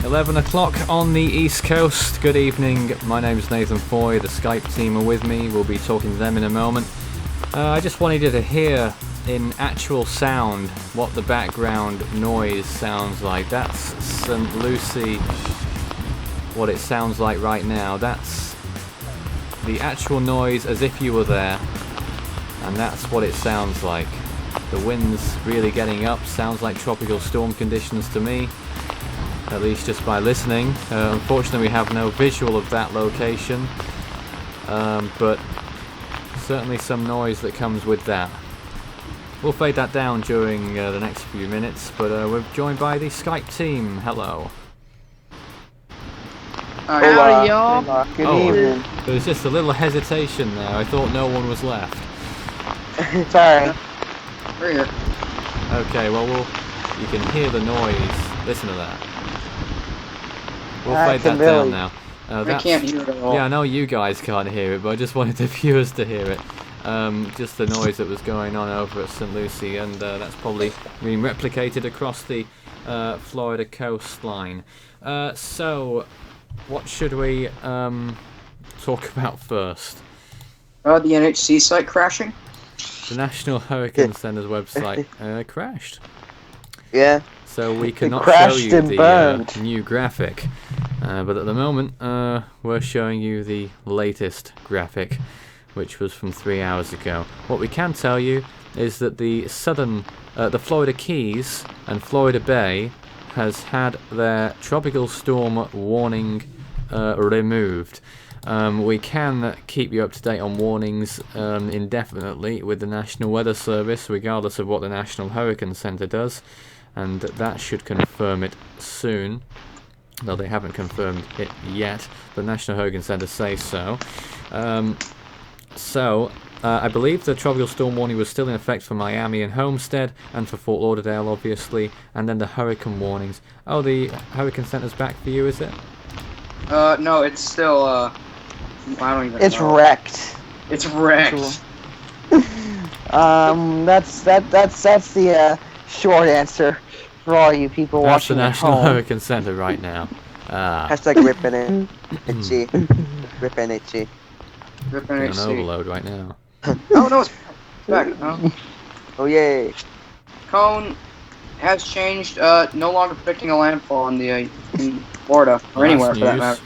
11 o'clock on the East Coast. Good evening, my name is Nathan Foy, the Skype team are with me, we'll be talking to them in a moment. I just wanted you to hear in actual sound what the background noise sounds like. That's St. Lucie, what it sounds like right now. That's the actual noise as if you were there, and that's what it sounds like. The wind's really getting up, sounds like tropical storm conditions to me, at least just by listening. Unfortunately we have no visual of that location, but certainly some noise that comes with that. We'll fade that down during the next few minutes, but we're joined by the Skype team. Hello. Howdy, y'all. Good evening. There was just a little hesitation there. I thought no one was left. Sorry. We're here. Okay, well, you can hear the noise. Listen to that. We'll fade that down now. I can't hear it at all. Yeah, I know you guys can't hear it, but I just wanted the viewers to hear it. Just the noise that was going on over at St. Lucie, and that's probably being replicated across the Florida coastline. So, what should we talk about first? The NHC site crashing? The National Hurricane Center's website crashed. Yeah. So we cannot show crashed you and the burned. new graphic. But at the moment, we're showing you the latest graphic, which was from 3 hours ago. What we can tell you is that the Florida Keys and Florida Bay has had their tropical storm warning removed. We can keep you up to date on warnings indefinitely with the National Weather Service, regardless of what the National Hurricane Center does, and that should confirm it soon. Though they haven't confirmed it yet, the National Hurricane Center says so. I believe the tropical storm warning was still in effect for Miami and Homestead, and for Fort Lauderdale, obviously, and then the hurricane warnings. Oh, the Hurricane Center's back for you, is it? No, it's still, I don't even It's know. wrecked. It's wrecked. That's the short answer for all you people That's the watching at National home. Hurricane Center right now. Hashtag ripping itchy. Ripping itchy. Rip On NHC. overload right now. Oh, no, it's back. No. Oh yay. Cone has changed, no longer predicting a landfall in Florida, or Well, anywhere that's for that news. matter.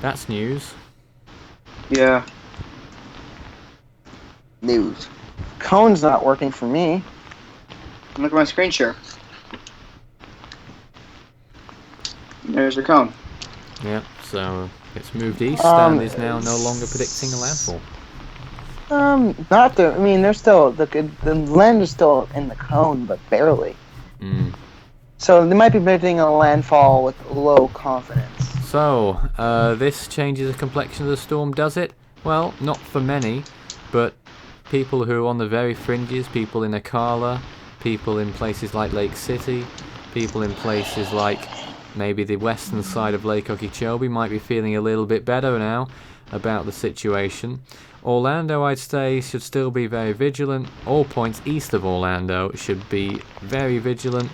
That's news. Yeah. News. Cone's not working for me. Look at my screen share. There's your cone. Yep, so it's moved east and is now no longer predicting a landfall. I mean, they're still the land is still in the cone, but barely. So they might be predicting a landfall with low confidence. So, this changes the complexion of the storm, does it? Well, not for many, but people who are on the very fringes, people in Ocala, people in places like Lake City, people in places like maybe the western side of Lake Okeechobee might be feeling a little bit better now about the situation. Orlando, I'd say, should still be very vigilant. All points east of Orlando should be very vigilant,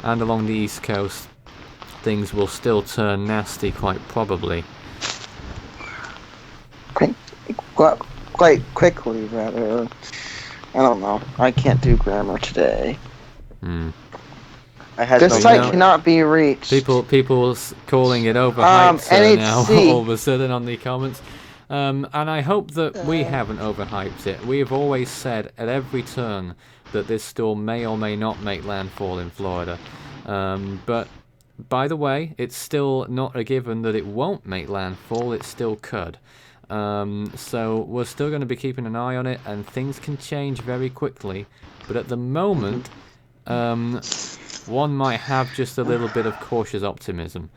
and along the east coast things will still turn nasty quite probably. Quite quickly, rather. I don't know. I can't do grammar today. I had This no site no- cannot be reached. People calling it overhyped now NHC. all of a sudden on the comments. And I hope that we haven't overhyped it. We have always said at every turn that this storm may or may not make landfall in Florida. But by the way, it's still not a given that it won't make landfall. It still could. So we're still going to be keeping an eye on it, and things can change very quickly. But at the moment, one might have just a little bit of cautious optimism.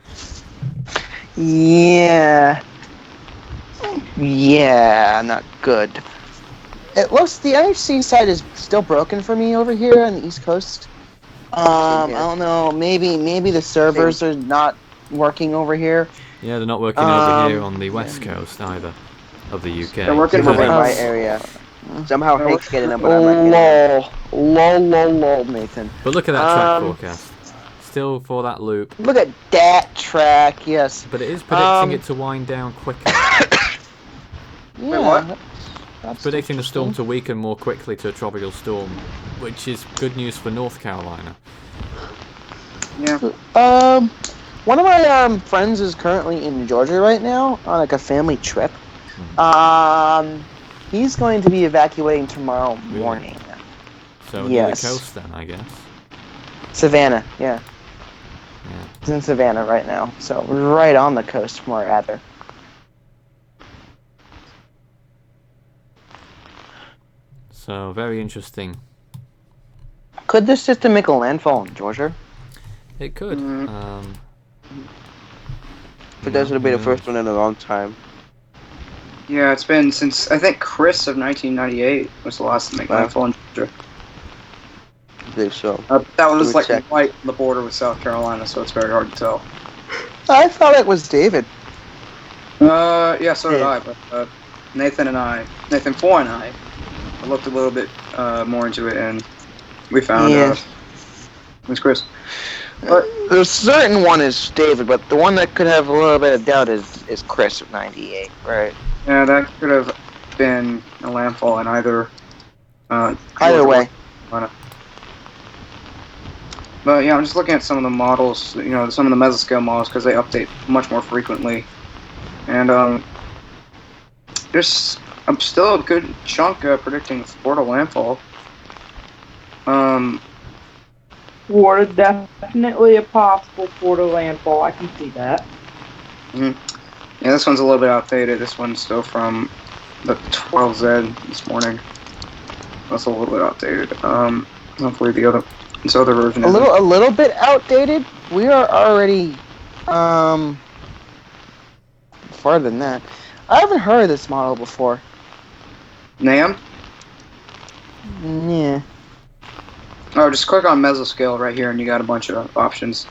Yeah, not good. It looks the IHC side is still broken for me over here on the East Coast. I don't know. Maybe the servers are not working over here. Yeah, they're not working over here on the west coast either of the UK. They're working Over in for my area. Somehow Hank's getting them, but I'm not getting them. Lol, Nathan. But look at that track forecast. still for that loop. Look at that track, yes. But it is predicting it to wind down quicker. Yeah, what? That's Predicting the storm interesting. to weaken more quickly to a tropical storm, which is good news for North Carolina. Yeah. One of my friends is currently in Georgia right now on like a family trip. He's going to be evacuating tomorrow morning. So near the Yes. coast then, I guess. Savannah, yeah. Yeah. He's in Savannah right now, so right on the coast from where at. So very interesting. Could this system make a landfall in Georgia? It could. But that's gonna be the first one in a long time. Yeah, it's been since, I think, Chris of 1998 was the last to make Wow. landfall in Georgia. I believe so. That was would like check. right on the border with South Carolina, so it's very hard to tell. I thought it was David. Yeah, so did Yeah. I, but Nathan 4 and I looked a little bit more into it, and we found Yeah. it was Chris. But The certain one is David, but the one that could have a little bit of doubt is Chris of 98, right? yeah, that could have been a landfall in either. Either Georgia way. or But yeah, I'm just looking at some of the models, you know, some of the mesoscale models, because they update much more frequently. And there's still a good chunk predicting Florida landfall. Florida, definitely a possible Florida landfall. I can see that. Yeah, this one's a little bit outdated. This one's still from the 12Z this morning. That's a little bit outdated. Hopefully this other version A little bit outdated. We are already farther than that. I haven't heard of this model before. NAM? Yeah. Oh, just click on mesoscale right here, and you got a bunch of options.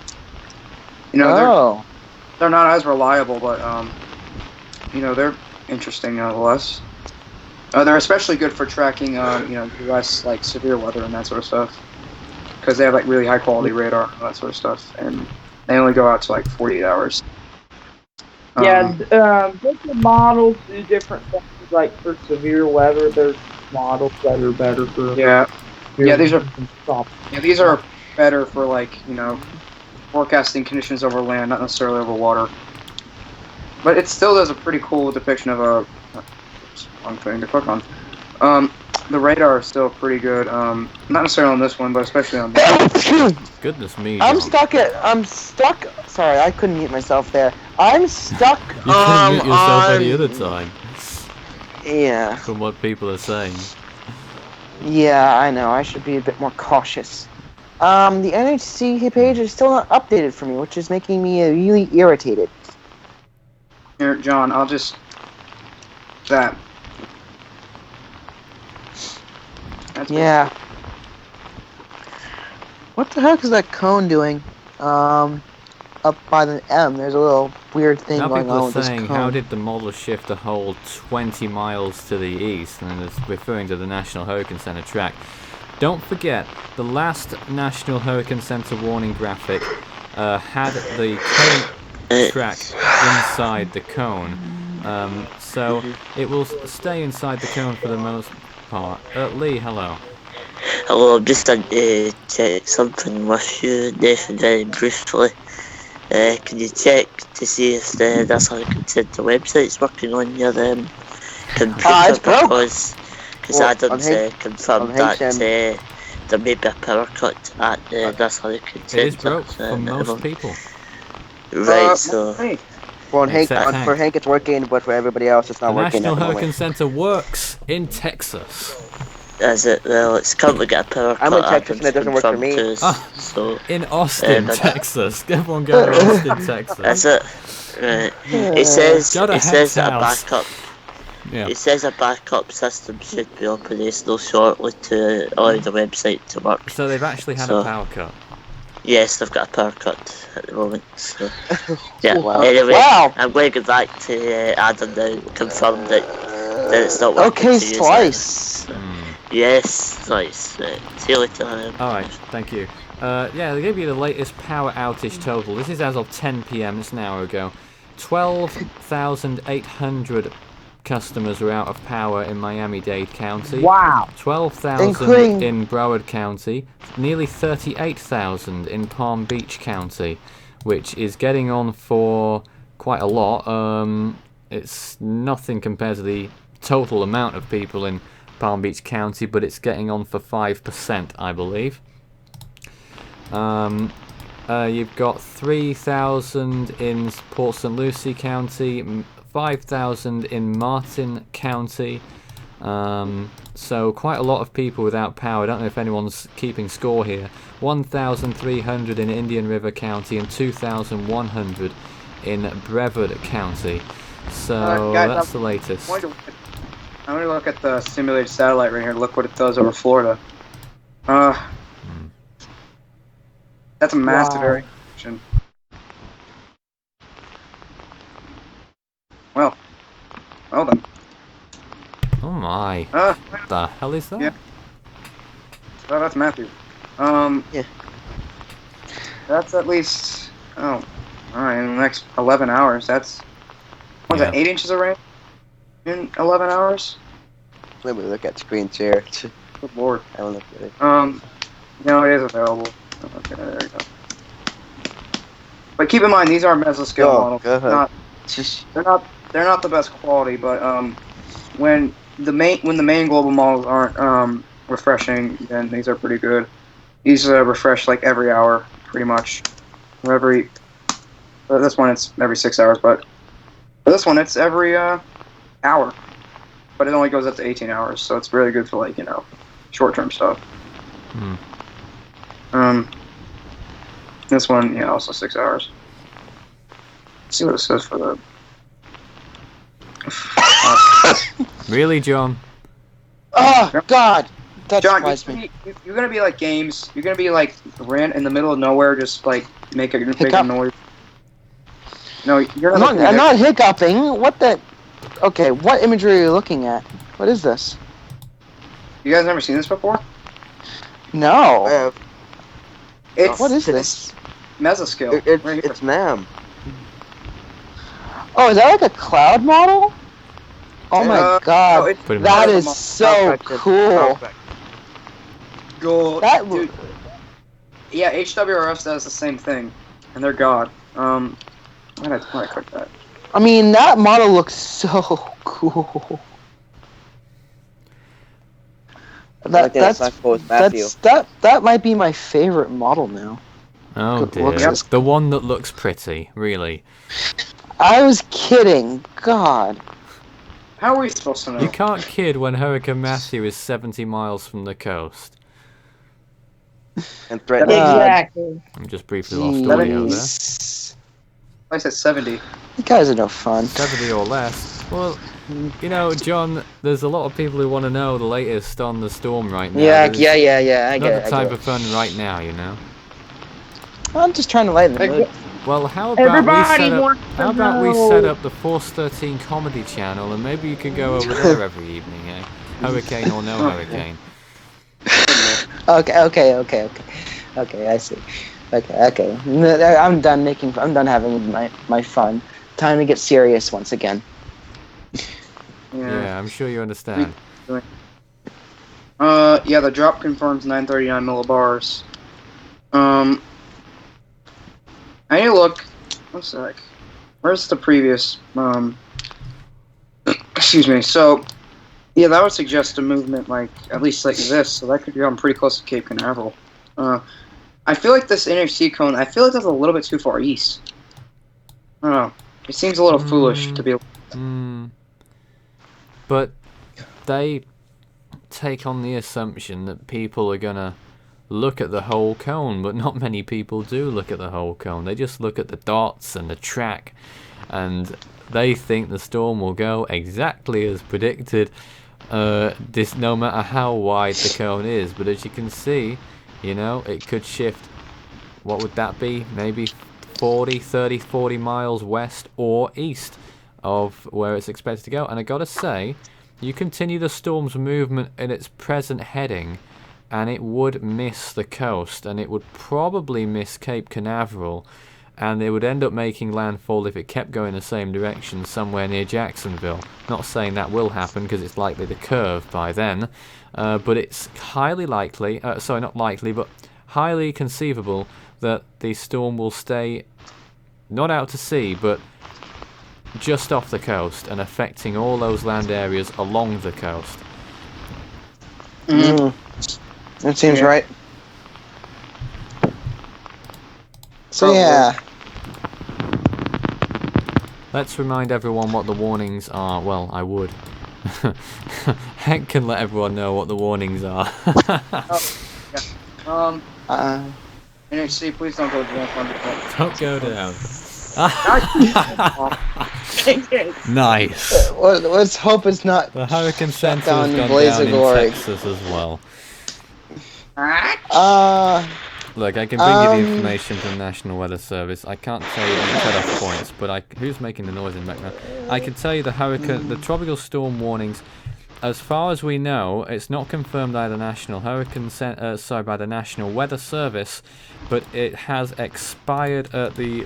You know, they're not as reliable, but you know, they're interesting nonetheless. They're especially good for tracking, you know, U.S. like severe weather and that sort of stuff, because they have like really high quality radar and that sort of stuff, and they only go out to like 48 hours. Different models do different things. Like for severe weather, there's models that are better for. Yeah, these are Stop. these are better for like, you know, forecasting conditions over land, not necessarily over water. But it still does a pretty cool depiction of a. Oops, wrong thing to click on. The radar is still pretty good. Not necessarily on this one, but especially on this one. Goodness me. I'm John. stuck. Sorry, I couldn't mute myself there. I'm stuck. You couldn't mute yourself any other time. Yeah. From what people are saying. Yeah, I know. I should be a bit more cautious. The NHC page is still not updated for me, which is making me really irritated. Here, John, I'll just that. That's Yeah. What the heck is that cone doing? Up by the M, there's a little weird thing Now going people on are with this saying, cone. how did the model shift a whole 20 miles to the east? And it's referring to the National Hurricane Center track. Don't forget, the last National Hurricane Center warning graphic had the current track inside the cone. So it will stay inside the cone for the most part. Lee, hello. Hello, I'm just on check something with you, Nathan, very briefly. Can you check to see if that's how you can send the website's working on your computer? It's broke. Because Well, Adam's confirmed on that HM. there may be a power cut at that's how you can It send is broke for most people. Right, so Hey, Well, Hank, Except for Hank it's working, but for everybody else it's The not working National at the Hurricane moment. Center works in Texas. as it well, it's currently got a power I'm cut. in Texas and it doesn't work for confirmed me. to us, Ah. so In Austin, but- Texas. Everyone go to Austin, Texas. that's it. Right. It says Go to it says Hank's that a house. backup. Yeah. It says a backup system should be operational shortly to allow the website to work. So they've actually had So- a power cut. Yes, they've got a power cut at the moment. So yeah. Wow. Anyway, Wow. I'm going to go back to Adam now. Confirm that it's not working. Okay, to use Slice. that. Yes, right. See you later. Alright, thank you. Yeah, they gave you the latest power outage total. This is as of 10 PM, it's an hour ago. 12,800 customers were out of power in Miami-Dade County. Wow. 12,000 in Broward County. Nearly 38,000 in Palm Beach County, which is getting on for quite a lot. It's nothing compared to the total amount of people in Palm Beach County, but it's getting on for 5%, I believe. You've got 3,000 in Port St. Lucie County, 5,000 in Martin County. So quite a lot of people without power. I don't know if anyone's keeping score here. 1,300 in Indian River County and 2,100 in Brevard County. So guys, that's the latest. I'm going to look at the simulated satellite right here. Look what it does over Florida. That's a massive area. Well then. Oh my. What the hell is that? Yeah. Oh, that's Matthew. Yeah. That's at least, alright, in the next 11 hours, that's, what's that, 8 inches of rain in 11 hours? Let me look at screens here. Good lord. I don't look at it. No, it is available. Okay, there we go. But keep in mind, these are mesoscale models. They're not the best quality, but when the main global models aren't refreshing, then these are pretty good. These refresh like every hour, pretty much. This one it's every 6 hours, but for this one it's every hour. But it only goes up to 18 hours, so it's really good for like short-term stuff. This one, also 6 hours. Let's see what it says for the. Really, John? Oh God, that John, surprised me. you're gonna be like games. You're gonna be like ran in the middle of nowhere, just like make a noise. No, you're not. I'm not hiccuping. What the? Okay, what imagery are you looking at? What is this? You guys never seen this before? No. What is It's this? mesoscale. Right here. It's NAM. Oh, is that like a cloud model? Oh my God, no, that is so cool. Gold. Dude. Yeah, HWRF does the same thing, and they're god. Why did I click that? I mean, that model looks so cool. That might be my favorite model now. Oh dear. The one that looks pretty, really. I was kidding. God. How are we supposed to know? You can't kid when Hurricane Matthew is 70 miles from the coast. And threatening. Exactly. I'm just briefly lost audio there. I said 70. You guys are no fun. 70 or less. Well, John, there's a lot of people who want to know the latest on the storm right now. Yeah. I Not get the it. type of fun right now, I'm just trying to lighten the mood. Well, how about we know. set up the Force 13 comedy channel, and maybe you could go over there every evening, eh? Hurricane or no hurricane. Okay, I see. Okay. I'm done having my fun. Time to get serious once again. Yeah, I'm sure you understand. Yeah, the drop confirms 939 millibars. I need to look. One sec. Where's the previous? Excuse me. So, yeah, that would suggest a movement like at least like this. So that could come pretty close to Cape Canaveral. I feel like this NFC cone. I feel like that's a little bit too far east. I don't know. It seems a little foolish to be. But they take on the assumption that people are gonna look at the whole cone, but not many people do look at the whole cone. They just look at the dots and the track, and they think the storm will go exactly as predicted, no matter how wide the cone is. But as you can see, it could shift. What would that be? Maybe 40 miles west or east of where it's expected to go. And I gotta say, you continue the storm's movement in its present heading, and it would miss the coast, and it would probably miss Cape Canaveral, and it would end up making landfall if it kept going the same direction somewhere near Jacksonville. Not saying that will happen because it's likely to curve by then, but it's highly likely, sorry, not likely, but highly conceivable that the storm will stay not out to sea, but just off the coast and affecting all those land areas along the coast. That seems right. So yeah. Let's remind everyone what the warnings are. Well, I would. Heck can let everyone know what the warnings are. NHC, please don't go down. Don't go down. Nice. Let's hope it's not. The hurricane center down has in gone Blaze down of Glory. in Texas as well. Look, I can bring you the information from the National Weather Service. I can't tell you the cutoff points, but who's making the noise in the background? I can tell you the tropical storm warnings. As far as we know, it's not confirmed by the National by the National Weather Service, but it has expired at been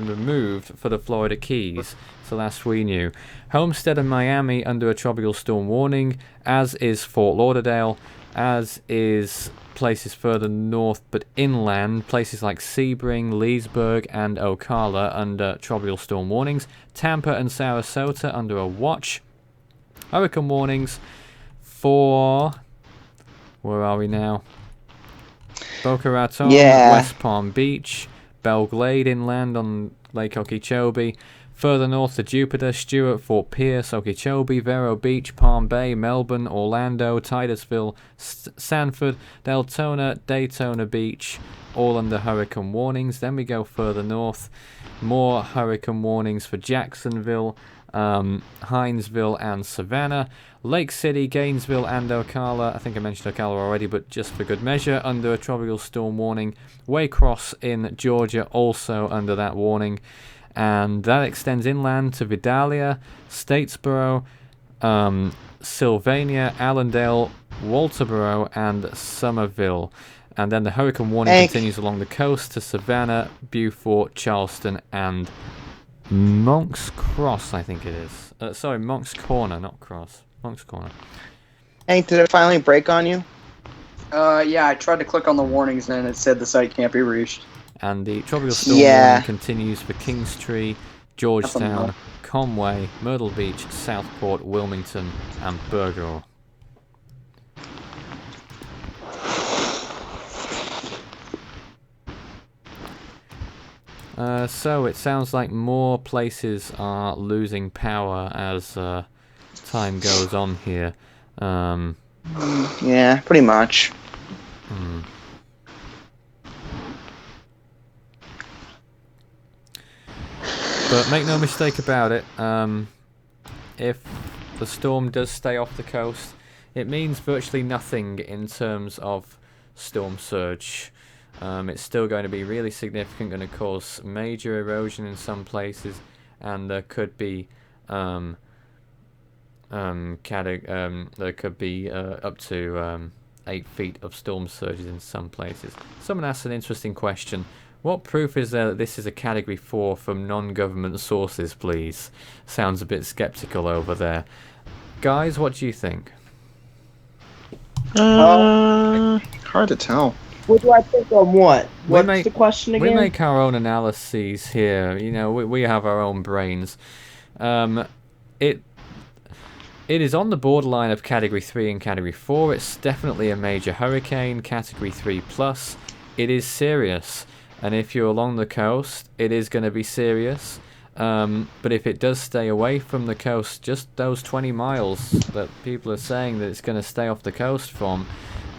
removed for the Florida Keys. So last we knew. Homestead and Miami under a tropical storm warning, as is Fort Lauderdale, as is places further north but inland, places like Sebring, Leesburg, and Ocala under tropical storm warnings. Tampa and Sarasota under a watch. Hurricane warnings for, where are we now? Boca Raton, West Palm Beach, Belle Glade inland on Lake Okeechobee. Further north to Jupiter, Stewart, Fort Pierce, Okeechobee, Vero Beach, Palm Bay, Melbourne, Orlando, Titusville, Sanford, Deltona, Daytona Beach, all under hurricane warnings. Then we go further north, more hurricane warnings for Jacksonville, Hinesville and Savannah, Lake City, Gainesville and Ocala. I think I mentioned Ocala already, but just for good measure, under a tropical storm warning. Waycross in Georgia also under that warning. And that extends inland to Vidalia, Statesboro, Sylvania, Allendale, Walterboro, and Somerville. And then the hurricane warning continues along the coast to Savannah, Beaufort, Charleston, and Monk's Cross, I think it is. Sorry, Monk's Corner, not Cross. Monk's Corner. Hank, did it finally break on you? Yeah, I tried to click on the warnings and it said the site can't be reached. And the tropical storm warning continues for Kingstree, Georgetown, Conway, Myrtle Beach, Southport, Wilmington, and Burgore. So it sounds like more places are losing power as time goes on here. Yeah, pretty much. But make no mistake about it, if the storm does stay off the coast, it means virtually nothing in terms of storm surge. It's still going to be really significant, going to cause major erosion in some places, and there could be up to 8 feet of storm surges in some places. Someone asked an interesting question. What proof is there that this is a Category 4 from non-government sources, please? Sounds a bit skeptical over there. Guys, what do you think? Hard to tell. What do I think on what? What's the question again? We make our own analyses here. You know, we have our own brains. It is on the borderline of Category 3 and Category 4. It's definitely a major hurricane, Category 3+. It is serious. And if you're along the coast, it is going to be serious. But if it does stay away from the coast, just those 20 miles that people are saying that it's going to stay off the coast from,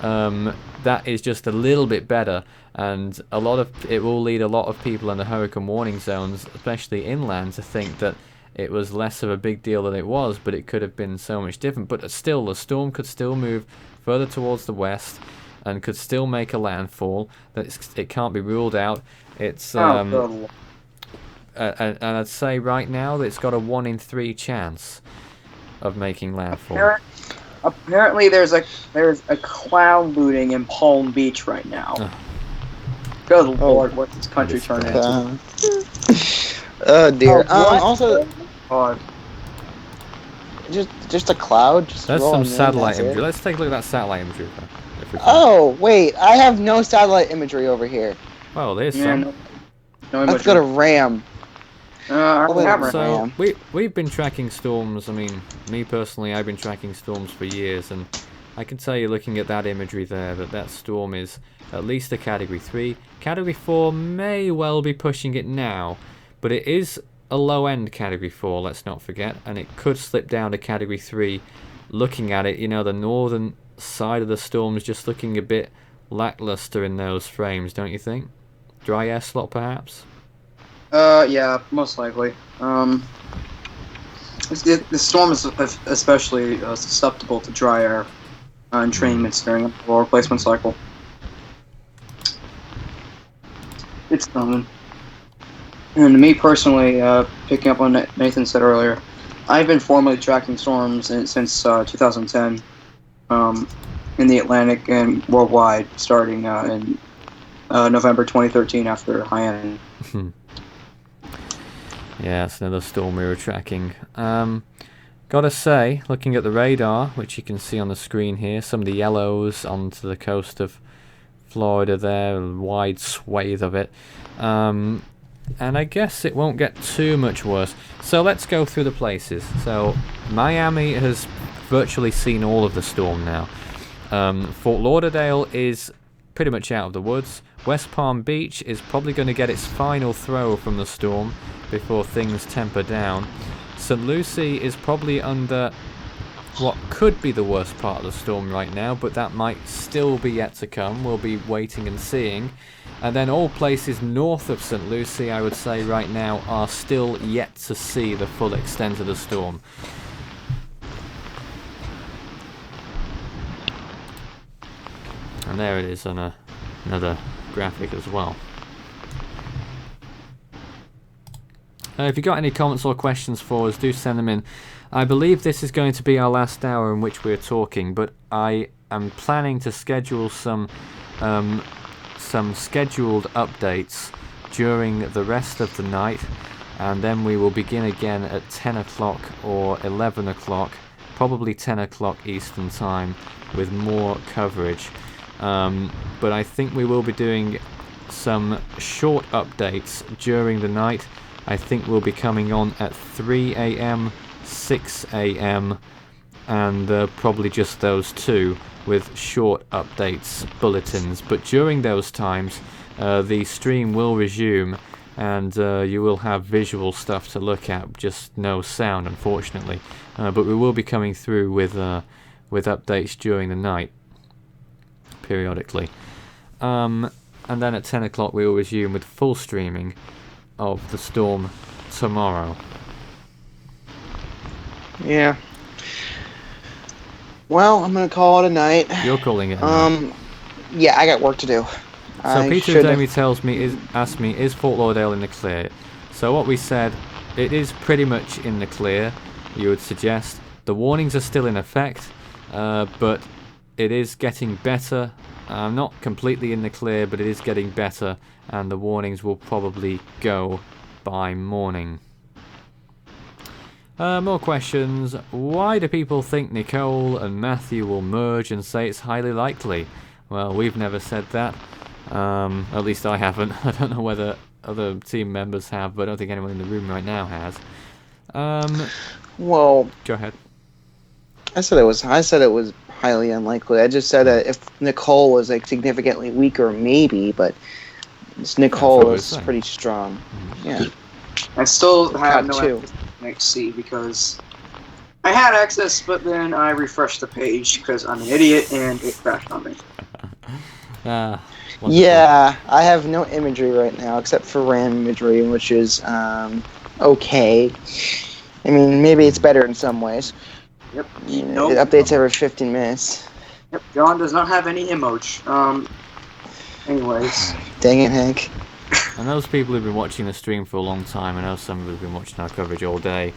that is just a little bit better. And it will lead a lot of people in the hurricane warning zones, especially inland, to think that it was less of a big deal than it was, but it could have been so much different. But still, the storm could still move further towards and could still make a landfall. It can't be ruled out. It's and I'd say right now that it's got a 1 in 3 chance. of making landfall. Apparently, there's a clown looting in Palm Beach right now. Good lord, what's this country turn into? Oh dear. What? Also, God. just a cloud. Just There's some rolling in, satellite that's it. imagery. Let's take a look at that satellite imagery. If we can. Oh wait, I have no satellite imagery over here. Well, there's Yeah, some. no Let's go to RAM. So we've been tracking storms. I mean, me personally, I've been tracking storms for years, and I can tell you, looking at that imagery there, that storm is at least a Category 3. Category 4 may well be pushing it now, but it is a low-end Category 4. Let's not forget, and it could slip down to Category 3. Looking at it, you know, the northern side of the storm is just looking a bit lackluster in those frames, don't you think? Dry air slot, perhaps. Yeah, most likely. The storm is especially susceptible to dry air entrainments during the floor replacement cycle. It's coming. And me personally, picking up on what Nathan said earlier, I've been formally tracking storms since 2010 in the Atlantic and worldwide, starting in November 2013 after Haiyan. Yeah, it's another storm we were tracking. Gotta say, looking at the radar, which you can see on the screen here, some of the yellows onto the coast of Florida there, a wide swathe of it. And I guess it won't get too much worse. So let's go through the places. So Miami has virtually seen all of the storm now. Fort Lauderdale is pretty much out of the woods. West Palm Beach is probably going to get its final throw from the storm before things temper down. St. Lucie is probably under what could be the worst part of the storm right now, but that might still be yet to come. We'll be waiting and seeing. And then all places north of St. Lucie, I would say right now, are still yet to see the full extent of the storm. And there it is on another graphic as well. If you've got any comments or questions for us, do send them in. I believe this is going to be our last hour in which we're talking, but I am planning to schedule some scheduled updates during the rest of the night, and then we will begin again at 10 o'clock or 11 o'clock, probably 10 o'clock Eastern Time, with more coverage. But I think we will be doing some short updates during the night. I think we'll be coming on at 3 AM, 6 AM, and probably just those two with short updates, bulletins. But during those times, the stream will resume, and you will have visual stuff to look at, just no sound, unfortunately. But we will be coming through with updates during the night, periodically. And then at 10 o'clock we will resume with full streaming of the storm tomorrow. Yeah. Well, I'm gonna call it a night. You're calling it a night. Yeah, I got work to do. So Peter Udemy asked me, is Fort Lauderdale in the clear? So what we said, it is pretty much in the clear, you would suggest. The warnings are still in effect, but it is getting better. Not completely in the clear, but it is getting better, and the warnings will probably go by morning. More questions. Why do people think Nicole and Matthew will merge and say it's highly likely? Well, we've never said that. At least I haven't. I don't know whether other team members have, but I don't think anyone in the room right now has. Well, go ahead. I said it was highly unlikely. I just said that if Nicole was like significantly weaker, maybe, but Nicole is pretty strong. Mm-hmm. Yeah. I still have no access to XC because I had access, but then I refreshed the page because I'm an idiot and it crashed on me. Yeah, I have no imagery right now except for RAM imagery, which is okay. I mean, maybe it's better in some ways. Yep. It updates every 15 minutes. Yep. John does not have any emoji. Anyways. Dang it, Hank. And those people who've been watching the stream for a long time, I know some of them have been watching our coverage all day.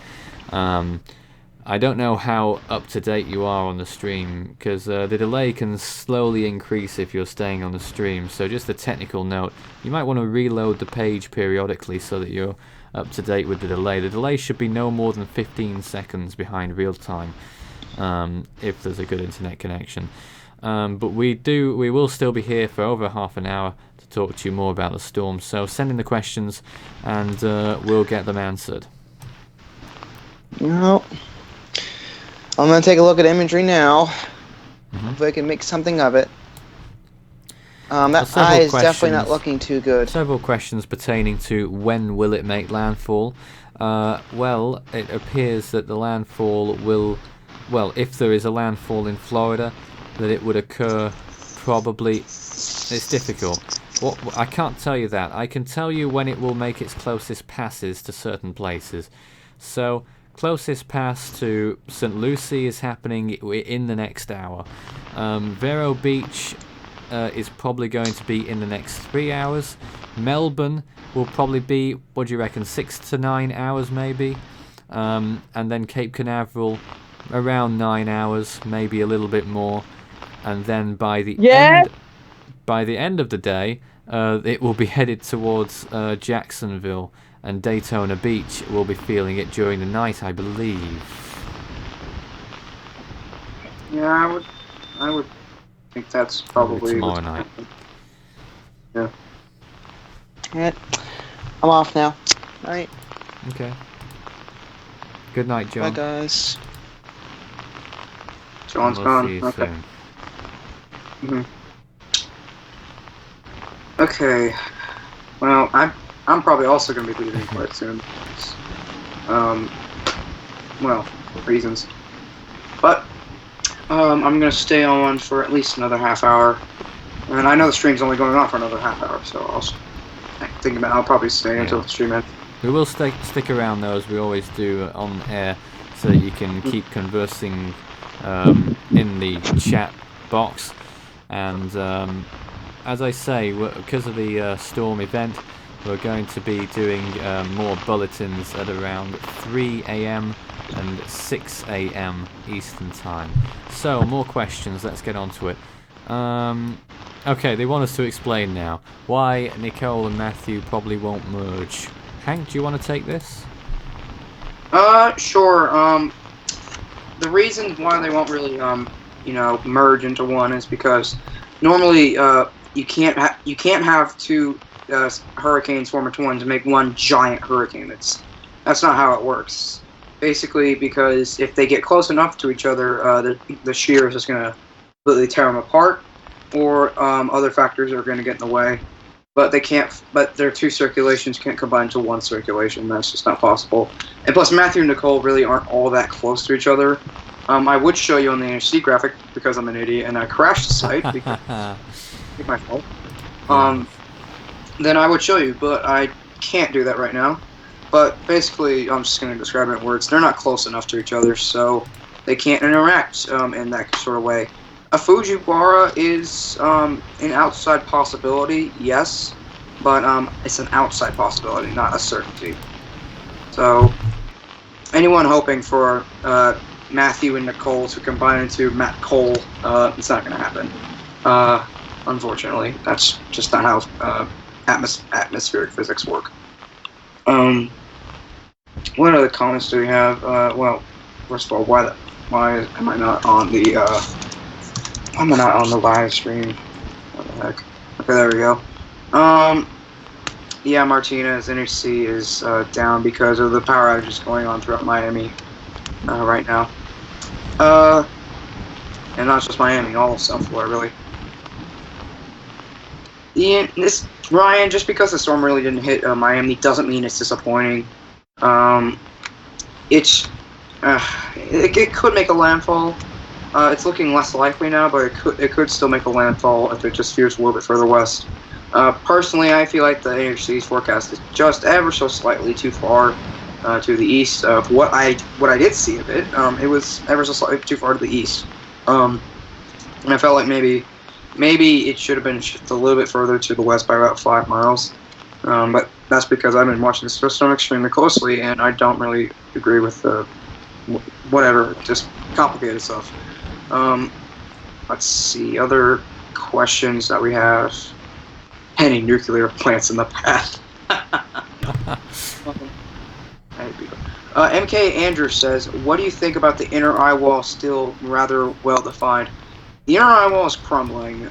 I don't know how up to date you are on the stream, because the delay can slowly increase if you're staying on the stream. So just a technical note, you might want to reload the page periodically so that you're up to date with the delay. The delay should be no more than 15 seconds behind real time, if there's a good internet connection. But we will still be here for over half an hour to talk to you more about the storm. So send in the questions and we'll get them answered. No. I'm going to take a look at imagery now. Hopefully I can make something of it. That eye is definitely not looking too good. Several questions pertaining to when will it make landfall. Well, it appears that the landfall will... Well, if there is a landfall in Florida, that it would occur probably... It's difficult. I can't tell you that. I can tell you when it will make its closest passes to certain places. So... Closest pass to St. Lucie is happening in the next hour. Vero Beach is probably going to be in the next 3 hours. Melbourne will probably be, what do you reckon, 6 to 9 hours maybe. And then Cape Canaveral around 9 hours, maybe a little bit more. And then by the end of the day, it will be headed towards Jacksonville. And Daytona Beach will be feeling it during the night, I believe. Yeah, I would think that's probably tomorrow night. Yeah. Yeah. I'm off now. Night. Okay. Good night, John. Bye, guys. John's We'll gone. see you Okay. soon. Okay. Well, I'm probably also going to be leaving quite soon. Well, for reasons. But I'm going to stay on for at least another half hour. And I know the stream's only going on for another half hour, so I'll probably stay until the stream ends. We will stick around though, as we always do on air, so that you can keep conversing in the chat box. And as I say, because of the storm event, we're going to be doing more bulletins at around 3 AM and 6 AM Eastern Time. So, more questions, let's get on to it. Okay, they want us to explain now why Nicole and Matthew probably won't merge. Hank, do you want to take this? Sure. The reason why they won't really, merge into one is because normally, you can't have two hurricanes form into one to make one giant hurricane. That's not how it works. Basically, because if they get close enough to each other, the shear is just going to completely tear them apart, or other factors are going to get in the way. But they can't. But their two circulations can't combine into one circulation. That's just not possible. And plus, Matthew and Nicole really aren't all that close to each other. I would show you on the NHC graphic because I'm an idiot and I crashed the site because it's my fault. Then I would show you, but I can't do that right now. But basically, I'm just going to describe it in words. They're not close enough to each other, so they can't interact in that sort of way. A Fujiwara is an outside possibility, yes, but it's an outside possibility, not a certainty. So, anyone hoping for Matthew and Nicole to combine into Matt Cole, it's not going to happen. Unfortunately, that's just not how atmospheric physics work. What other comments do we have? Well, first of all, why am I not on the live stream? What the heck? Okay, there we go. Yeah, Martinez NHC is down because of the power outages going on throughout Miami right now. And not just Miami, all of South Florida, really. Ian, Ryan, just because the storm really didn't hit Miami doesn't mean it's disappointing. It could make a landfall. It's looking less likely now, but it could still make a landfall if it just veers a little bit further west. Personally, I feel like the NHC's forecast is just ever so slightly too far to the east of what I did see of it. It was ever so slightly too far to the east, and I felt like maybe it should have been shifted a little bit further to the west by about 5 miles. But that's because I've been watching this storm extremely closely, and I don't really agree with the whatever, just complicated stuff. Let's see, other questions that we have. Any nuclear plants in the path? MK Andrew says, what do you think about the inner eye wall still rather well defined? The inner eye wall is crumbling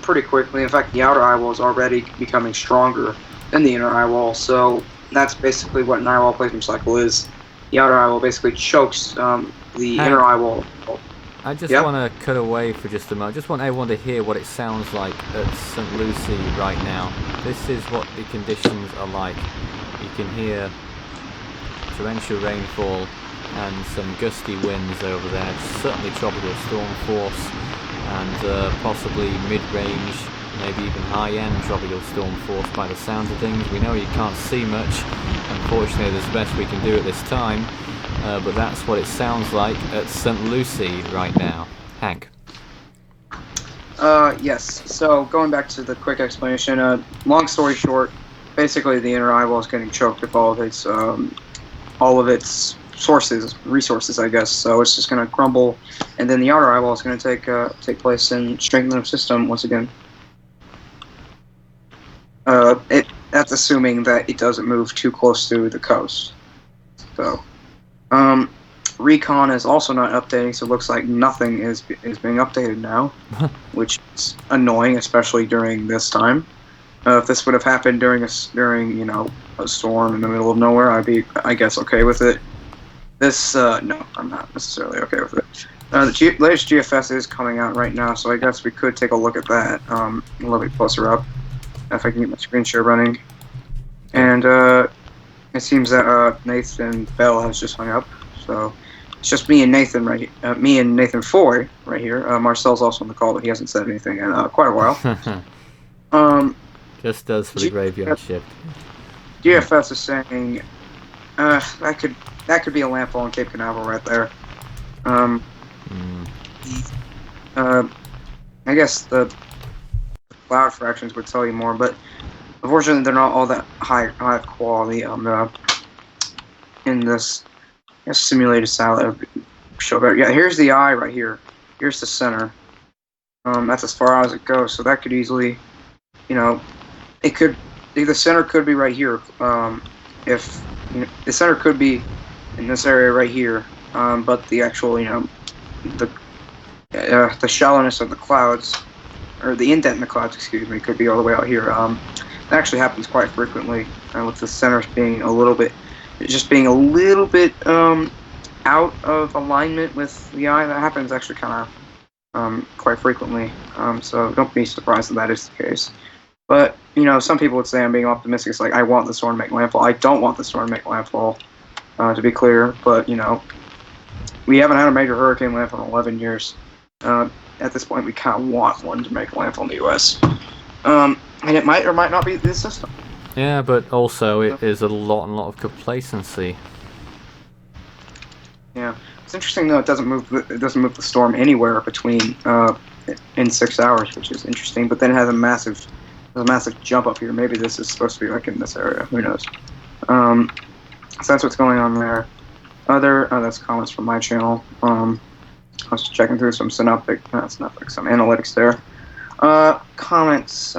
pretty quickly. In fact, the outer eye wall is already becoming stronger than the inner eye wall, so that's basically what an eye wall placement cycle is. The outer eye wall basically chokes the inner eye wall. I just want to cut away for just a moment. I just want everyone to hear what it sounds like at St. Lucie right now. This is what the conditions are like. You can hear torrential rainfall and some gusty winds over there. It's certainly tropical storm force and possibly mid-range, maybe even high-end tropical storm force by the sound of things. We know you can't see much. Unfortunately, that's the best we can do at this time. But that's what it sounds like at St. Lucie right now. Hank. Yes. So going back to the quick explanation, long story short, basically the inner eye wall is getting choked with all of its resources, I guess. So it's just going to crumble, and then the outer eye wall is going to take place and strengthen the system once again. That's assuming that it doesn't move too close to the coast. So. Recon is also not updating, so it looks like nothing is being updated now, which is annoying, especially during this time. If this would have happened during a storm in the middle of nowhere, I'd be, I guess, okay with it. This, no, I'm not necessarily okay with it. The latest GFS is coming out right now, so I guess we could take a look at that a little bit closer up, if I can get my screen share running. And, it seems that Nathan Bell has just hung up, so it's just me and Nathan me and Nathan Foy right here. Marcel's also on the call, but he hasn't said anything in quite a while. Just does for the graveyard shift. GFS is saying that could be a landfall in Cape Canaveral right there. I guess the cloud fractions would tell you more, but. Unfortunately, they're not all that high quality in this simulated style that would show better. Yeah, here's the eye right here. Here's the center. That's as far as it goes. So that could easily, the center could be right here. If the center could be in this area right here, but the actual, the shallowness of the clouds, or the indent in the clouds, excuse me, could be all the way out here. It actually happens quite frequently, with the center being a little bit out of alignment with the eye. That happens actually kind of quite frequently. So don't be surprised that is the case. But some people would say I'm being optimistic. It's like I want the storm to make landfall. I don't want the storm to make landfall, to be clear. But we haven't had a major hurricane landfall in 11 years. At this point, we kind of want one to make landfall in the U.S. And it might or might not be this system. Yeah, but also it is a lot of complacency. Yeah, it's interesting though. It doesn't move the storm anywhere between in 6 hours, which is interesting. But then it has a massive jump up here. Maybe this is supposed to be like in this area. Who knows? So that's what's going on there. That's comments from my channel. I was checking through some some analytics there. Comments.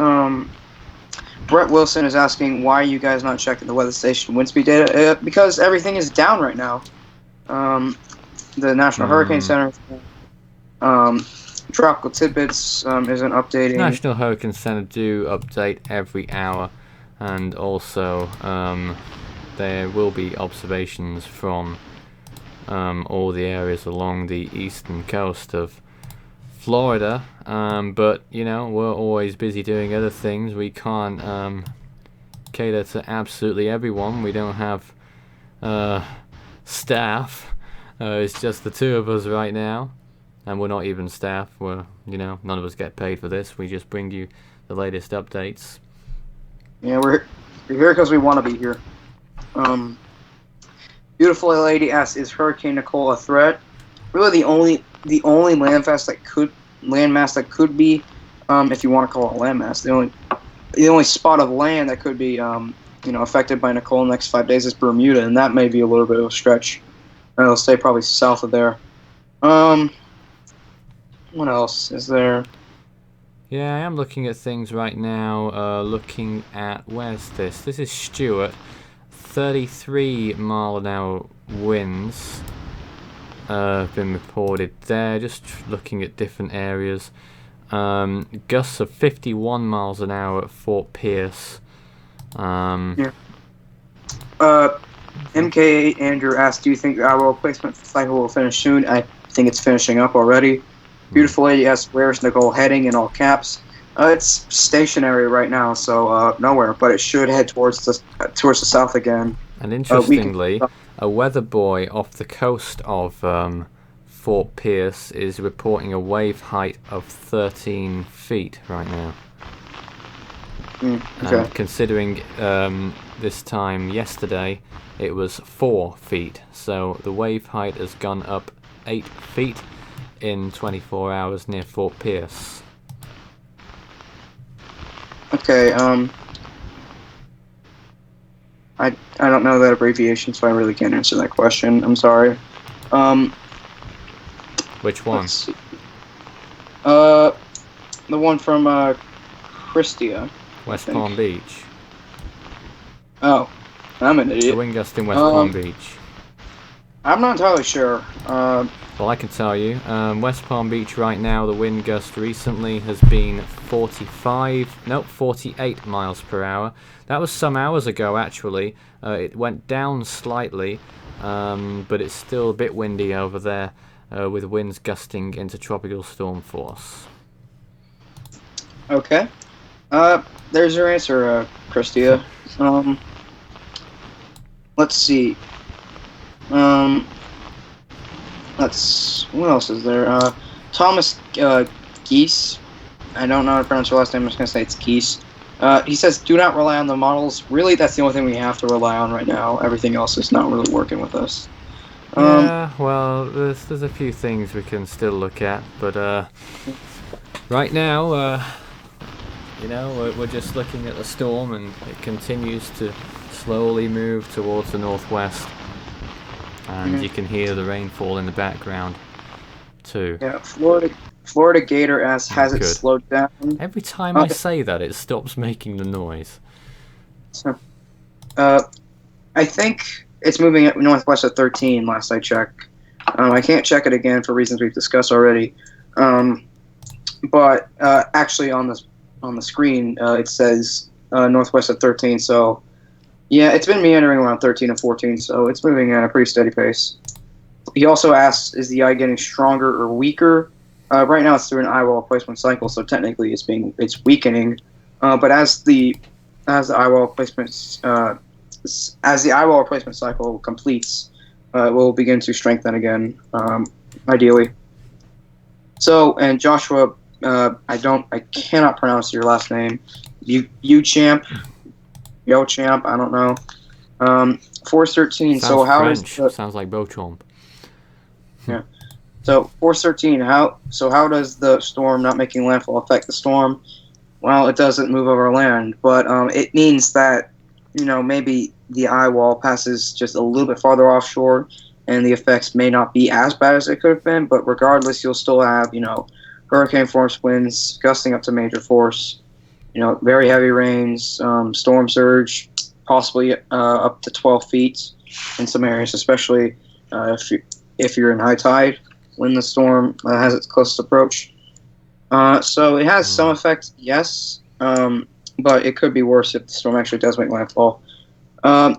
Brett Wilson is asking, why are you guys not checking the weather station wind speed data? Because everything is down right now. The National Hurricane Center, Tropical Tidbits isn't updating. National Hurricane Center do update every hour, and also there will be observations from all the areas along the eastern coast of Florida, but we're always busy doing other things. We can't cater to absolutely everyone. We don't have staff. It's just the two of us right now, and we're not even staff. We're none of us get paid for this. We just bring you the latest updates. Yeah, we're here because we want to be here. Beautiful lady asks, is Hurricane Nicole a threat? Really, the only landmass that could be, if you want to call it a landmass, the only spot of land that could be, affected by Nicole in the next 5 days is Bermuda, and that may be a little bit of a stretch. It'll stay probably south of there. What else is there? Yeah, I am looking at things right now. Looking at, where's this? This is Stuart. 33 mile an hour winds have been reported there. Just looking at different areas. Gusts of 51 miles an hour at Fort Pierce. Yeah. MK8 Andrew asked, do you think the Eyewall replacement cycle will finish soon? I think it's finishing up already. Beautiful Lady asks, where's Nicole heading in all caps? It's stationary right now, so nowhere, but it should head towards the south again. And interestingly, a weather buoy off the coast of Fort Pierce is reporting a wave height of 13 feet right now. Okay. And considering this time yesterday, it was 4 feet. So the wave height has gone up 8 feet in 24 hours near Fort Pierce. Okay, I don't know that abbreviation, so I really can't answer that question. I'm sorry. Which one? Let's see. The one from Christia. West Palm Beach. Oh, I'm an The idiot. wind gust in West Palm Beach. I'm not entirely sure. Well, I can tell you, West Palm Beach right now, the wind gust recently has been 48 miles per hour. That was some hours ago, actually. It went down slightly, but it's still a bit windy over there, with winds gusting into tropical storm force. Okay. There's your answer, Christia. Let's see. What else is there? Thomas Geese. I don't know how to pronounce your last name. I'm just gonna say it's Geese. He says, "Do not rely on the models." Really, that's the only thing we have to rely on right now. Everything else is not really working with us. Yeah, well, there's a few things we can still look at, but right now, we're just looking at the storm, and it continues to slowly move towards the northwest. And you can hear the rainfall in the background too. Yeah, Florida Gator asks, has it slowed down? Every time I say that, it stops making the noise. So, I think it's moving at northwest at 13. Last I checked. I can't check it again for reasons we've discussed already. But actually, on the screen, it says northwest at 13. So. Yeah, it's been meandering around 13 and 14, so it's moving at a pretty steady pace. He also asks, is the eye getting stronger or weaker? Right now it's through an eyewall replacement cycle, so technically it's weakening. But as the eyewall replacement cycle completes, it will begin to strengthen again, ideally. So, and Joshua, I cannot pronounce your last name. Champ. Yo Champ, I don't know. Force 13. So how French. is Sounds like Beauchamp. Yeah. So Force 13. How does the storm not making landfall affect the storm? Well, it doesn't move over land, but it means that maybe the eye wall passes just a little bit farther offshore, and the effects may not be as bad as they could have been. But regardless, you'll still have hurricane force winds gusting up to major force. Very heavy rains, storm surge, possibly up to 12 feet in some areas, especially if you're in high tide when the storm has its closest approach. So it has some effect, yes, but it could be worse if the storm actually does make landfall. I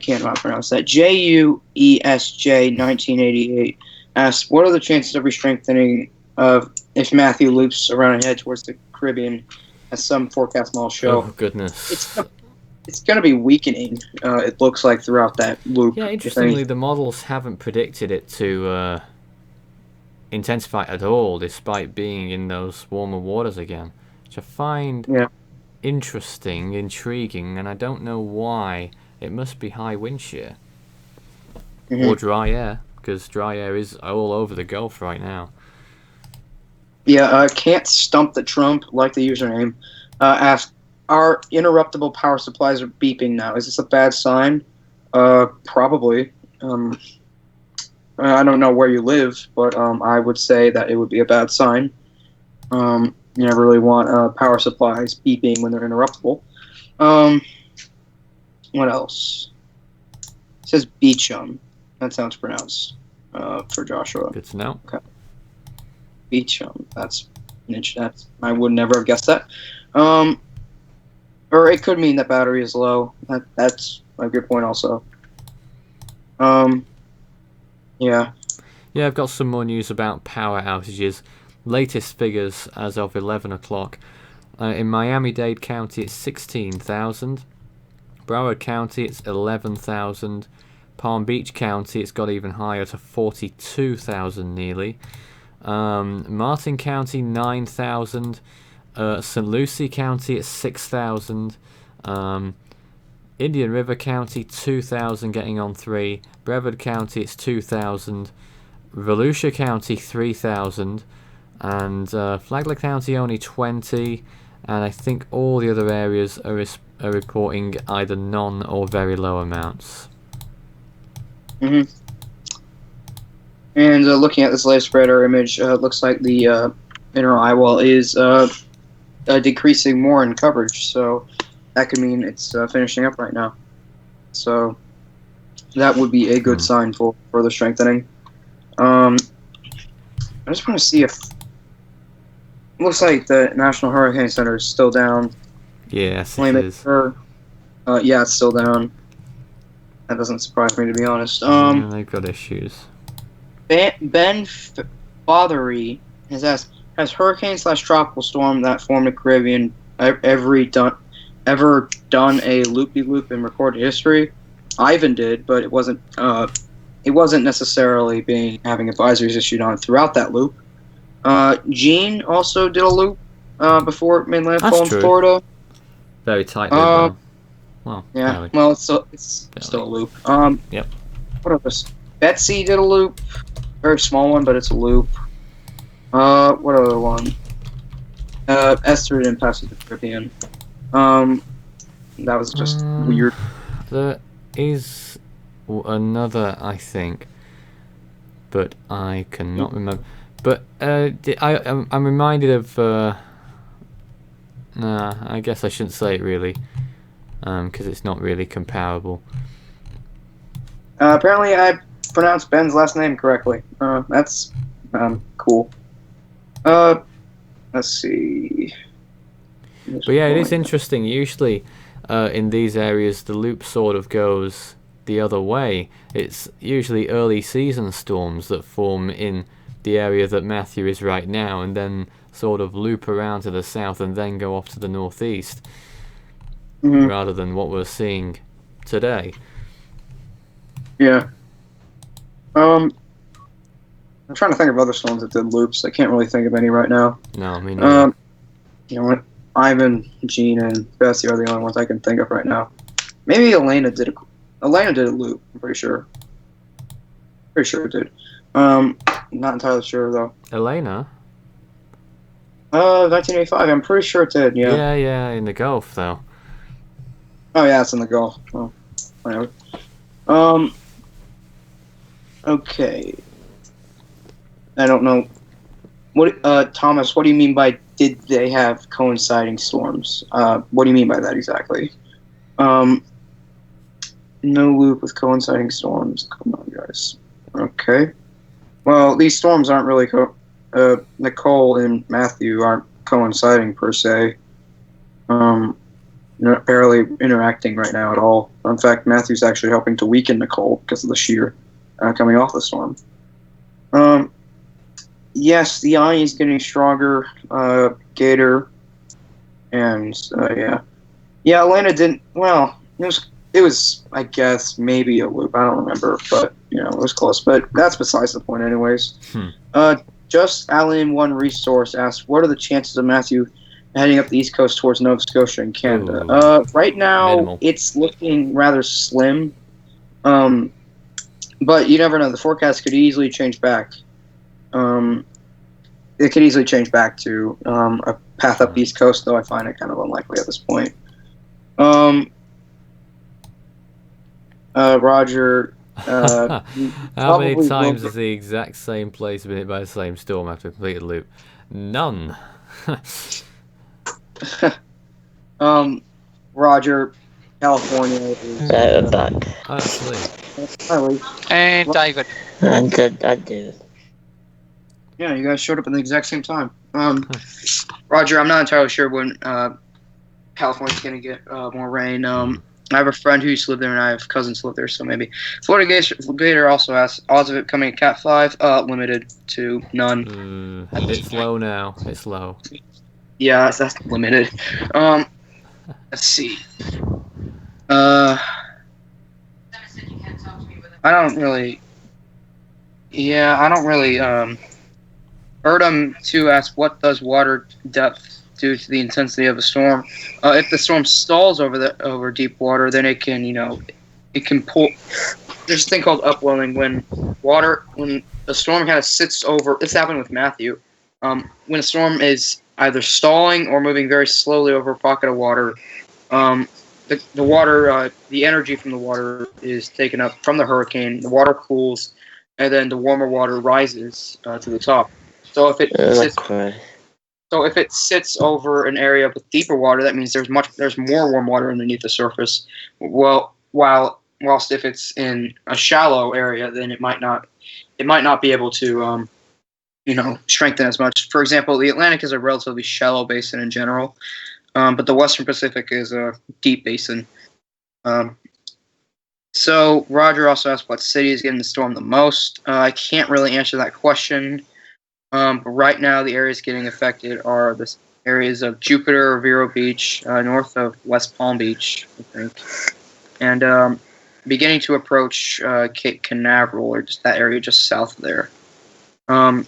cannot pronounce that. JUESJ 1988 asks, what are the chances of re-strengthening of if Matthew loops around and head towards the Caribbean, as some forecast models show? Oh, goodness. It's going to be weakening, it looks like, throughout that loop. Yeah, interestingly, the models haven't predicted it to intensify at all, despite being in those warmer waters again, which I find interesting, intriguing, and I don't know why. It must be high wind shear. Or dry air, because dry air is all over the Gulf right now. Yeah, can't stump the Trump, like the username, asked, our interruptible power supplies are beeping now. Is this a bad sign? Probably. I don't know where you live, but I would say that it would be a bad sign. You never really want power supplies beeping when they're interruptible. What else? It says Beecham. That's how it's pronounced for Joshua. Good to know. Okay. Beecham. That's I would never have guessed that. Or it could mean that battery is low. That's a good point also. Yeah. Yeah, I've got some more news about power outages. Latest figures as of 11 o'clock. In Miami-Dade County, it's 16,000. Broward County, it's 11,000. Palm Beach County, it's got even higher to 42,000 nearly. Martin County, 9,000. St. Lucie County, it's 6,000. Indian River County, 2,000 getting on 3. Brevard County, it's 2,000. Volusia County, 3,000. And Flagler County, only 20. And I think all the other areas are reporting either none or very low amounts. Mm-hmm. And looking at this latest radar image, it looks like the inner eyewall is decreasing more in coverage, so that could mean it's finishing up right now. So that would be a good sign for further strengthening. I just want to see if it looks like the National Hurricane Center is still down. Yes, it is. Yeah, it's still down. That doesn't surprise me, to be honest. Yeah, they've got issues. Ben Fothery has asked, has hurricane/tropical storm that formed the Caribbean ever done a loop-de-loop in recorded history? Ivan did, but it wasn't necessarily having advisories issued on throughout that loop. Gene also did a loop before it made landfall in Florida. Very tight loop, though. Well, yeah. barely. Well, it's still a loop. Yep. What else? Betsy did a loop. Very small one, but it's a loop. What other one? Esther didn't pass the Caribbean. That was just weird. There is another, I think, but I cannot remember. But I'm reminded of. Nah, I guess I shouldn't say it really, because it's not really comparable. Apparently, I pronounced Ben's last name correctly. That's cool. Let's see. But yeah, it is interesting. Usually, in these areas, the loop sort of goes the other way. It's usually early season storms that form in the area that Matthew is right now, and then sort of loop around to the south and then go off to the northeast, rather than what we're seeing today. Yeah. I'm trying to think of other storms that did loops. I can't really think of any right now. No, me neither. You know what? Ivan, Gene, and Bessie are the only ones I can think of right now. Maybe Elena did a loop. I'm pretty sure. Pretty sure it did. Not entirely sure though. Elena? 1985. I'm pretty sure it did. Yeah. Yeah, in the Gulf though. Oh yeah, it's in the Gulf. Oh, whatever. Okay. I don't know. What, Thomas? What do you mean by did they have coinciding storms? What do you mean by that exactly? No loop with coinciding storms. Come on, guys. Okay. Well, these storms aren't really Nicole and Matthew aren't coinciding per se. They're barely interacting right now at all. In fact, Matthew's actually helping to weaken Nicole because of the shear coming off the storm. Yes, the eye is getting stronger. Gator, and yeah. Elena didn't. Well, it was. I guess maybe a loop. I don't remember, but it was close. But that's besides the point, anyways. Just Alien One Resource asked, "What are the chances of Matthew heading up the East Coast towards Nova Scotia and Canada?" Right now, minimal. It's looking rather slim. But you never know. The forecast could easily change back. It could easily change back to a path up the East Coast, though I find it kind of unlikely at this point. Roger. How many Probably times won't- has the exact same place been hit by the same storm after a completed loop? None. Roger, California is. We're back. Actually, Hi, Lee. And David. And I do. Yeah, you guys showed up at the exact same time. Roger, I'm not entirely sure when California's gonna get more rain. I have a friend who used to live there, and I have cousins who live there, so maybe. Florida Gator also asks odds of it coming at Cat 5. Limited to none. it's low now. It's low. Yeah, that's limited. Let's see. I don't really. Yeah, I don't really. Erdem2 asks, what does water depth do to the intensity of a storm? If the storm stalls over deep water, then it can, it can pull. There's a thing called upwelling when a storm kind of sits over. This happened with Matthew. When a storm is either stalling or moving very slowly over a pocket of water, the water, the energy from the water is taken up from the hurricane. The water cools, and then the warmer water rises to the top. So if it sits over an area with deeper water, that means there's more warm water underneath the surface. Well, whilst if it's in a shallow area, then it might not be able to strengthen as much. For example, the Atlantic is a relatively shallow basin in general, but the Western Pacific is a deep basin. So Roger also asked what city is getting the storm the most. I can't really answer that question. But right now, the areas getting affected are the areas of Jupiter, Vero Beach, north of West Palm Beach, I think, and beginning to approach Cape Canaveral, or just that area just south of there. I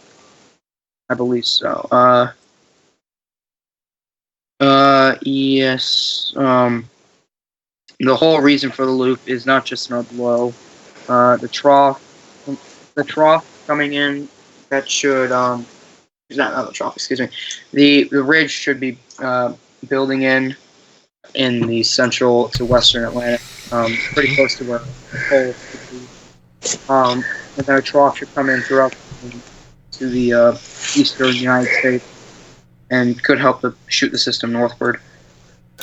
believe so. Yes. The whole reason for the loop is not just an low. The trough coming in. That should not the trough. Excuse me. The ridge should be building in the central to western Atlantic, pretty close to where the pole should be. And then a trough should come in throughout to the eastern United States and could help to shoot the system northward.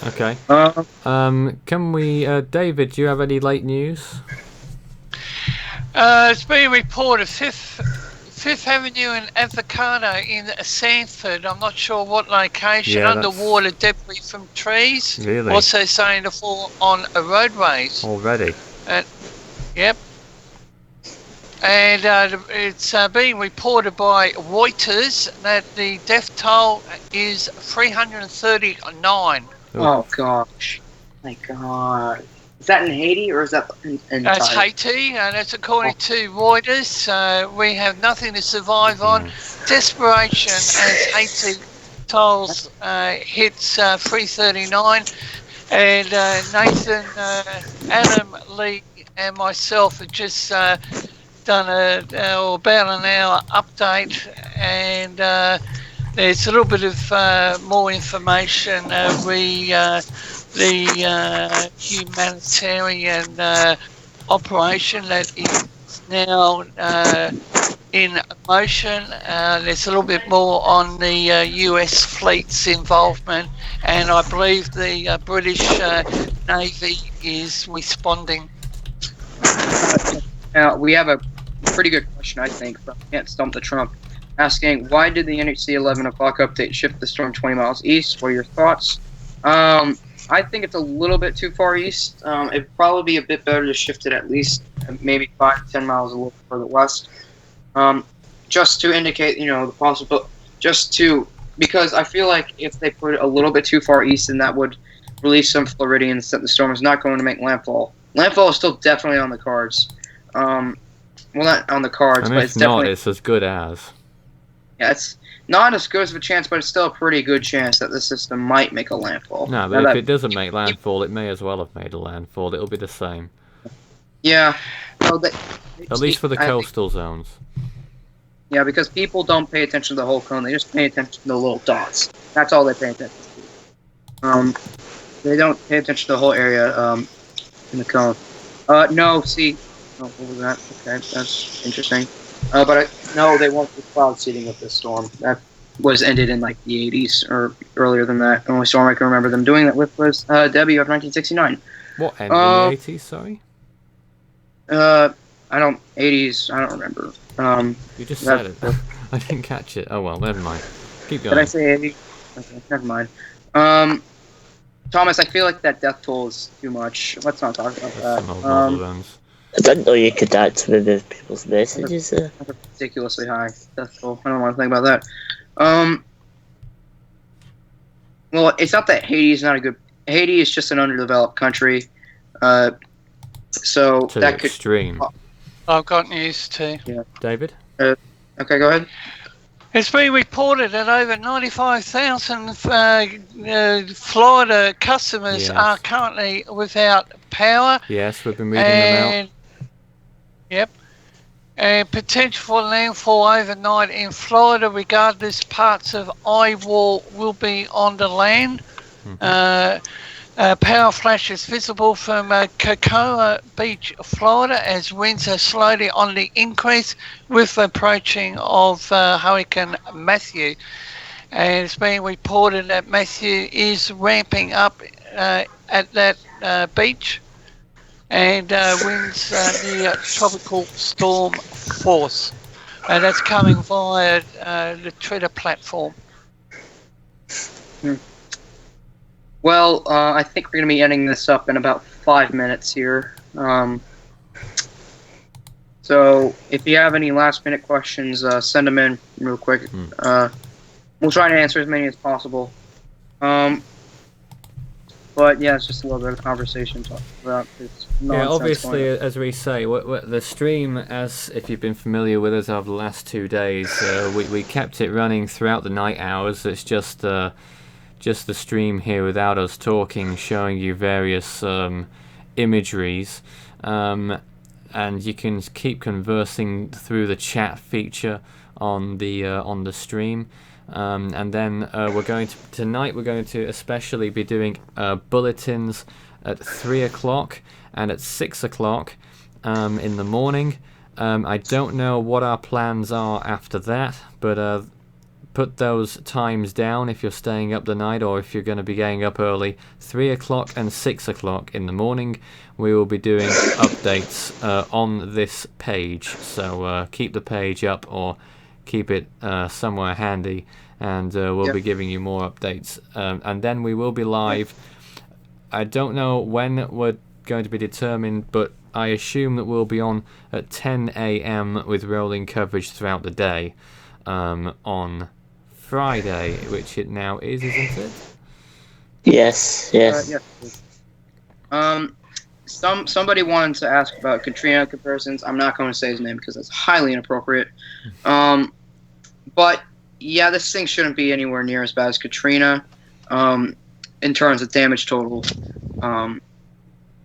Okay. Can we, David? Do you have any late news? It's being reported Fifth Avenue and Avocado in Sanford. I'm not sure what location. Yeah, underwater debris from trees. Really? Also saying to fall on roadways. Already? Yep. And it's being reported by Reuters that the death toll is 339. Oh gosh! My God. Is that in Haiti or is that in That's Thai? Haiti, and that's according to Reuters. We have nothing to survive on. Desperation as Haiti tolls hits 339, and Nathan, Adam, Lee, and myself have just done about an hour update, and there's a little bit of more information. The humanitarian operation that is now in motion. There's a little bit more on the US fleet's involvement, and I believe the British Navy is responding. Now, we have a pretty good question, I think, from Can't Stump the Trump, asking, why did the NHC 11 o'clock update shift the storm 20 miles east? What are your thoughts? I think it's a little bit too far east. It'd probably be a bit better to shift it at least maybe 5 to 10 miles a little further west. Just to indicate, the possible, because I feel like if they put it a little bit too far east, then that would release some Floridians that the storm is not going to make landfall. Landfall is still definitely on the cards. Well, not on the cards, And but if it's definitely... not, it's as good as. Yeah, it's not as good of a chance, but it's still a pretty good chance that the system might make a landfall. No, but if it doesn't make landfall, it may as well have made a landfall. It'll be the same. Yeah. Well, At least for the coastal zones. Yeah, because people don't pay attention to the whole cone. They just pay attention to the little dots. That's all they pay attention to. They don't pay attention to the whole area in the cone. No, see. Oh, what was that? Okay, that's interesting. No, they weren't with cloud seeding with this storm. That was ended in like the 80s or earlier than that. The only storm I can remember them doing that with was Debbie of 1969. What ended in the 80s? Sorry. I don't 80s. I don't remember. You just said it. I didn't catch it. Oh well, never mind. Keep going. Did I say 80? Okay, never mind. Thomas, I feel like that death toll is too much. Let's not talk about that. I didn't know you could actually remove people's messages there. That's a ridiculously high death toll. I don't want to think about that. Well, it's not that Haiti is not a good. Haiti is just an underdeveloped country. So to that the extreme. I've got news too. Yeah. David? Okay, go ahead. It's been reported that over 95,000 Florida customers are currently without power. Yes, we've been reading them out. Yep. And potential for landfall overnight in Florida, regardless parts of Eyewall will be on the land. Power flashes visible from Cocoa Beach, Florida, as winds are slowly on the increase with approaching of Hurricane Matthew. And it's been reported that Matthew is ramping up at that beach, and winds near tropical storm force. And that's coming via the Twitter platform. Well, I think we're going to be ending this up in about 5 minutes here. So if you have any last-minute questions, send them in real quick. We'll try to answer as many as possible. But yeah, it's just a little bit of conversation talking about this nonsense. Yeah, obviously, as we say, the stream, as if you've been familiar with us over the last 2 days, we kept it running throughout the night hours. It's just the stream here without us talking, showing you various imageries, and you can keep conversing through the chat feature on the stream. And then tonight we're going to especially be doing bulletins at 3 o'clock and at 6 o'clock in the morning. I don't know what our plans are after that, but put those times down if you're staying up the night or if you're going to be getting up early. 3 o'clock and 6 o'clock in the morning we will be doing updates on this page, so keep the page up or keep it somewhere handy, and we'll be giving you more updates, and then we will be live. I don't know when we're going to be determined, but I assume that we'll be on at 10 a.m. with rolling coverage throughout the day on Friday, which it now is, isn't it? Yes. Somebody wanted to ask about Katrina comparisons. I'm not going to say his name because it's highly inappropriate. But yeah, this thing shouldn't be anywhere near as bad as Katrina in terms of damage total.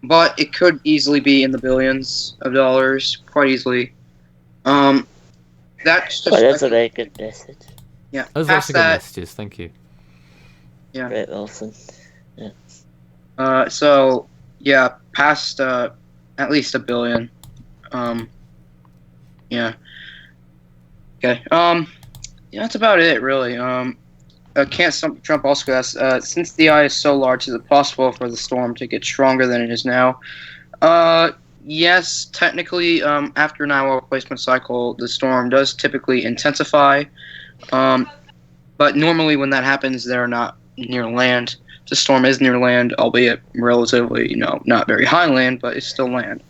But it could easily be in the billions of dollars, quite easily. That's a very good message. Yeah, those are good messages. Thank you. Yeah. Great, Wilson. Yeah. So yeah, past at least $1 billion. Yeah. Okay. Yeah, that's about it, really. Trump also asks, since the eye is so large, is it possible for the storm to get stronger than it is now? Yes, technically, after an Eyewall replacement cycle, the storm does typically intensify. But normally when that happens, they're not near land. The storm is near land, albeit relatively, not very high land, but it's still land.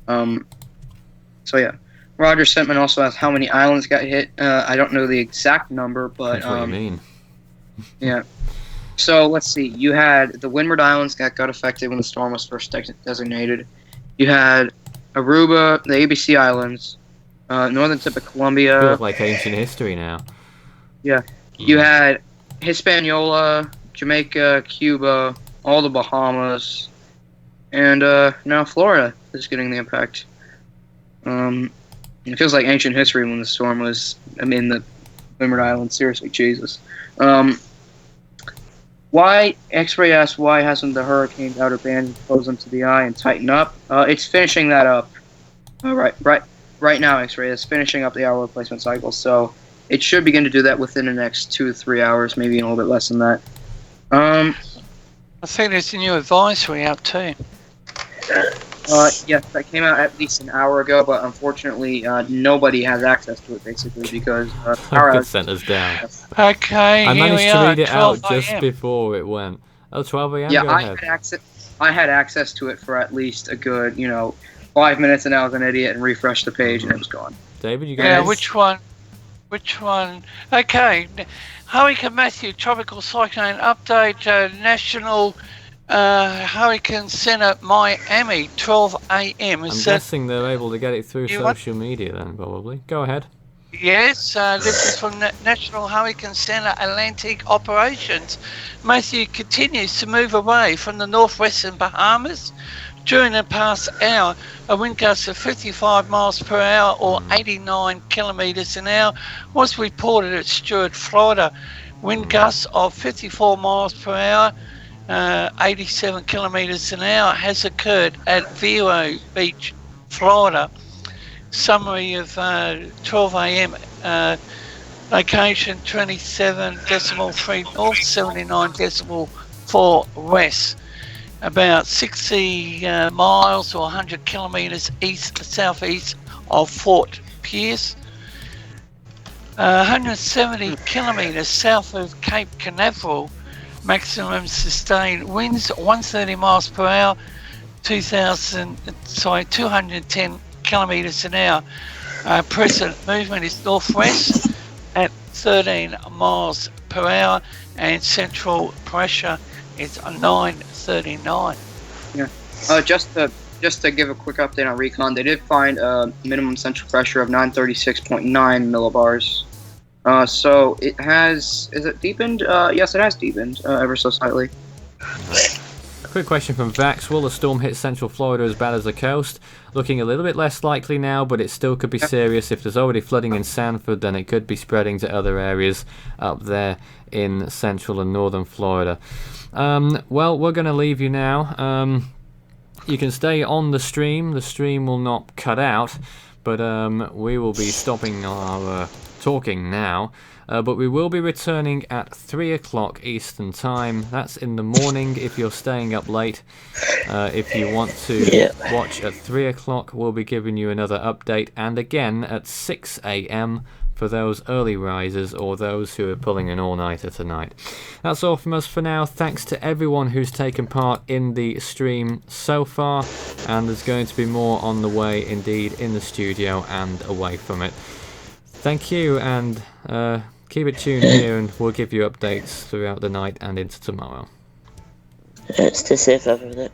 So yeah. Roger Sentman also asked how many islands got hit. I don't know the exact number, but that's what you mean. Yeah. So let's see. You had the Windward Islands that got affected when the storm was first designated. You had Aruba, the ABC Islands, northern tip of Colombia. Feels like ancient history now. Yeah. You had Hispaniola, Jamaica, Cuba, all the Bahamas, and now Florida is getting the impact. It feels like ancient history when the storm was. The Windward Islands. Seriously, Jesus. Why, X-Ray asks, why hasn't the Hurricane's outer band exposed them to the eye and tighten up? It's finishing that up. Right now, X-Ray is finishing up the hour replacement cycle, so it should begin to do that within the next 2 to 3 hours, maybe a little bit less than that. I think there's a new advisory out too. Yes, that came out at least an hour ago, but unfortunately, nobody has access to it, basically, because Power center's down. Okay, I managed to read it out 12 just AM. before it went. Oh, 12 a.m. Yeah, Go ahead. I had access to it for at least a good, 5 minutes, and I was an idiot and refreshed the page, and it was gone. David, you got Yeah, this? which one? Okay, Hurricane Matthew, Tropical Cyclone Update, National Hurricane Center, Miami, 12 a.m. I'm guessing they're able to get it through social media then, probably. Go ahead. Yes, this is from National Hurricane Center Atlantic Operations. Matthew continues to move away from the northwestern Bahamas. During the past hour, a wind gust of 55 miles per hour or 89 kilometers an hour was reported at Stuart, Florida. Wind gusts of 54 miles per hour, 87 kilometers an hour has occurred at Vero Beach, Florida. Summary of 12 a.m. Location 27.3 north, 79.4 west. About 60 miles or 100 kilometers southeast of Fort Pierce. 170 kilometers south of Cape Canaveral. Maximum sustained winds 130 miles per hour, 210 kilometers an hour. Present movement is northwest at 13 miles per hour, and central pressure is 939. Yeah. Just to give a quick update on recon, they did find a minimum central pressure of 936.9 millibars. So it has. Is it deepened? Yes, it has deepened ever so slightly. Quick question from Vax. Will the storm hit central Florida as bad as the coast? Looking a little bit less likely now, but it still could be serious. If there's already flooding in Sanford, then it could be spreading to other areas up there in central and northern Florida. Well, we're going to leave you now. You can stay on the stream. The stream will not cut out, but we will be stopping our talking now. But we will be returning at 3 o'clock Eastern Time. That's in the morning if you're staying up late. If you want to watch at 3 o'clock, we'll be giving you another update. And again at 6 a.m. for those early risers or those who are pulling an all-nighter tonight. That's all from us for now. Thanks to everyone who's taken part in the stream so far. And there's going to be more on the way indeed in the studio and away from it. Thank you, and keep it tuned here, and we'll give you updates throughout the night and into tomorrow. Stay safe, everyone.